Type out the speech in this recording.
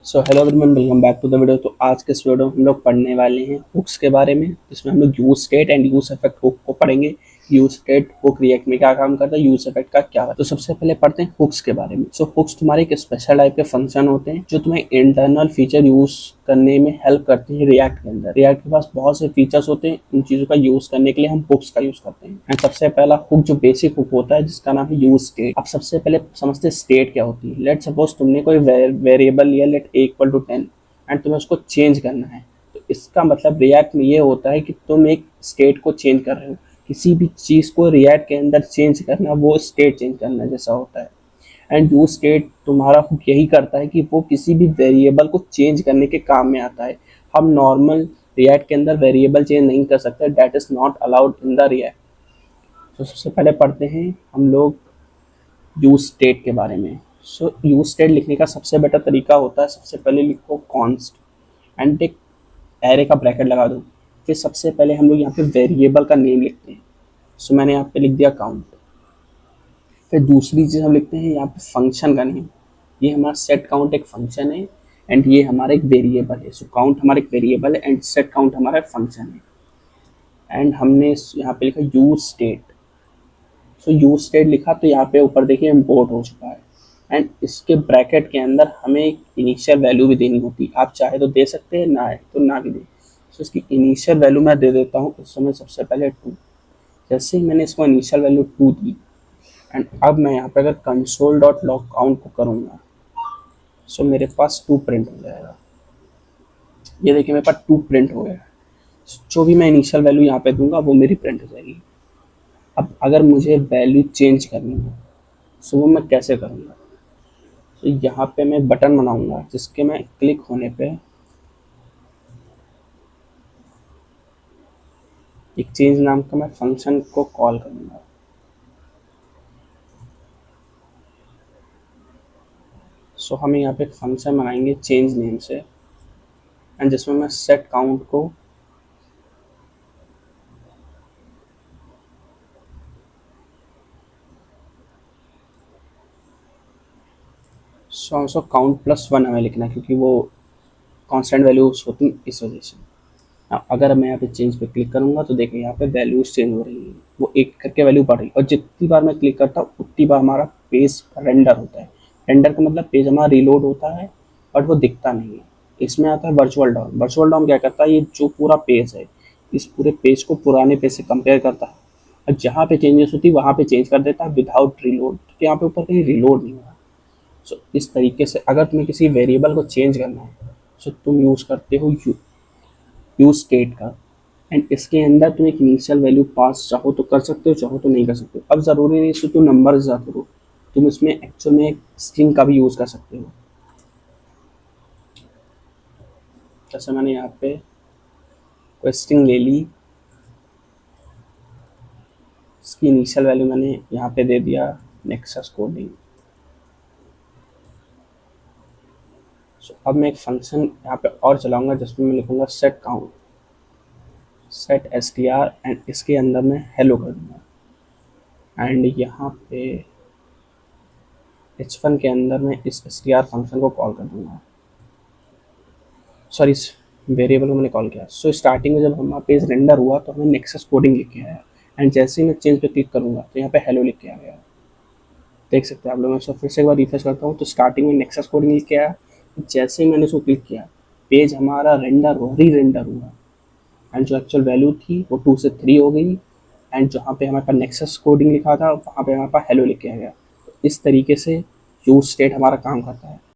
So hello everyone, welcome back to the video. तो आज के इस वीडियो में हम लोग पढ़ने वाले हैं हुक्स के बारे में, जिसमें हम लोग use state and use effect hook को पढ़ेंगे। यूज स्टेट हुक रिएक्ट में क्या काम करता है, यूज इफेक्ट का क्या है। तो सबसे पहले पढ़ते हैं हुक्स के बारे में। सो हुक्स तुम्हारे एक स्पेशल टाइप के फंक्शन होते हैं जो तुम्हें इंटरनल फीचर यूज करने में हेल्प करते हैं। रिएक्ट के अंदर रिएक्ट के पास बहुत से फीचर्स होते हैं, उन चीजों का यूज करने के लिए हम हुक्स का यूज करते हैं। एंड सबसे पहला हुक जो बेसिक हुक होता है जिसका नाम है यूज स्टेट। अब सबसे पहले समझते स्टेट क्या होती है। लेट सपोज तुमने कोई वेरिएबल लिया, let a equal to 10 and तुम्हें उसको चेंज करना है। तो इसका मतलब रिएक्ट में ये होता है कि तुम एक स्टेट को चेंज कर रहे हो। किसी भी चीज को रिएक्ट के अंदर चेंज करना, वो स्टेट चेंज करना जैसा होता है। एंड यूज स्टेट तुम्हारा हुक यही करता है कि वो किसी भी वेरिएबल को चेंज करने के काम में आता है। हम नॉर्मल रिएक्ट के अंदर वेरिएबल चेंज नहीं कर सकते, that is not allowed in the react. तो सबसे पहले पढ़ते हैं हम लोग यूज स्टेट के बारे में। सो यूज स्टेट लिखने का सबसे बेटर तरीका होता है, सबसे पहले लिखो कॉन्स्ट एंड एक एरे का ब्रैकेट लगा दो। फिर सबसे पहले हम लोग यहाँ पे वेरिएबल का नेम लिखते हैं। सो मैंने यहाँ पे लिख दिया काउंट। फिर दूसरी चीज़ हम लिखते हैं यहाँ पे फंक्शन का नेम। ये हमारा सेट काउंट एक फंक्शन है एंड ये हमारा एक वेरिएबल है। सो काउंट हमारा एक वेरिएबल है एंड सेट काउंट हमारा एक फंक्शन है। एंड हमने यहाँ पे लिखा यूज स्टेट। सो यूज स्टेट लिखा तो यहाँ पे ऊपर देखिए इम्पोर्ट हो चुका है। एंड इसके ब्रैकेट के अंदर हमें एक इनिशियल वैल्यू भी देनी होती है। आप चाहे तो दे सकते हैं, ना है तो ना भी दे। सो इसकी इनिशियल वैल्यू मैं दे देता हूँ इस समय सबसे पहले 2। जैसे ही मैंने इसको इनिशियल वैल्यू 2 दी एंड अब मैं यहाँ पे अगर कंसोल डॉट लॉग काउंट को करूँगा, सो मेरे पास 2 प्रिंट हो जाएगा। ये देखिए मेरे पास 2 प्रिंट हो गया। जो भी मैं इनिशियल वैल्यू यहाँ पे दूंगा वो मेरी प्रिंट हो जाएगी। अब अगर मुझे वैल्यू चेंज करनी है, सो वो मैं कैसे करूँगा। तो यहाँ पे मैं बटन बनाऊंगा जिसके मैं क्लिक होने पे एक चेंज नाम का मैं फंक्शन को कॉल करूंगा। सो हम यहाँ पे एक फंक्शन बनाएंगे चेंज नेम से एंड जिसमें मैं सेट काउंट को सो काउंट +1 हमें लिखना है क्योंकि वो कांस्टेंट वैल्यूज होती हैं इस वजह से। अब अगर मैं यहाँ पे चेंज पे क्लिक करूंगा तो देखिए यहाँ पे वैल्यूज चेंज हो रही है, वो एक करके वैल्यू बढ़ रही है। और जितनी बार मैं क्लिक करता हूँ उतनी बार हमारा पेज रेंडर होता है। रेंडर का मतलब पेज हमारा रिलोड होता है बट वो दिखता नहीं है। इसमें आता है वर्चुअल डॉम। वर्चुअल डॉम क्या करता है, ये जो पूरा पेज है इस पूरे पेज को पुराने पेज से कंपेयर करता है और जहाँ पे चेंजेस होती है वहाँ पे चेंज कर देता है विदाउट रिलोड। तो यहाँ पे ऊपर कहीं रिलोड नहीं हुआ। सो इस तरीके से अगर तुम्हें किसी वेरिएबल को चेंज करना है सो तुम यूज़ करते हो यूज स्टेट का। एंड इसके अंदर तुम एक इनिशियल वैल्यू पास चाहो तो कर सकते हो, चाहो तो नहीं कर सकते हो। अब ज़रूरी नहीं है तुम नंबर से करो, तुम इसमें एक्चुअल में एक स्ट्रिंग का भी यूज़ कर सकते हो। जैसे मैंने यहाँ पे कोई स्ट्रिंग ले ली, इसकी इनिशियल वैल्यू मैंने यहाँ पे दे दिया नेक्सस कोडिंग। सो अब मैं एक फंक्शन यहाँ पे और चलाऊंगा जिसमें मैं लिखूंगा set count, set str and इसके अंदर मैं हेलो कर दूंगा। एंड यहाँ पे h1 के अंदर मैं इस str फंक्शन को कॉल कर दूंगा। सॉरी, इस वेरिएबल को मैंने कॉल किया। सो स्टार्टिंग में जब हमारा पेज रेंडर हुआ तो हमें नेक्सस कोडिंग लिख के आया एंड जैसे ही मैं चेंज पे क्लिक करूँगा तो यहाँ पे हेलो लिख के आ गया। देख सकते हैं आप लोग। मैं इसको फिर से एक बार रिफ्रेश करता हूँ तो स्टार्टिंग में नेक्सस कोडिंग लिख के आया, जैसे ही मैंने इसको क्लिक किया पेज हमारा रेंडर हुआ, री रेंडर हुआ एंड जो एक्चुअल वैल्यू थी वो 2 से 3 हो गई। एंड जहाँ पे हमारे पास नेक्सस कोडिंग लिखा था वहाँ पे हमारे पास हेलो लिख के आ गया। तो इस तरीके से यूज स्टेट हमारा काम करता है।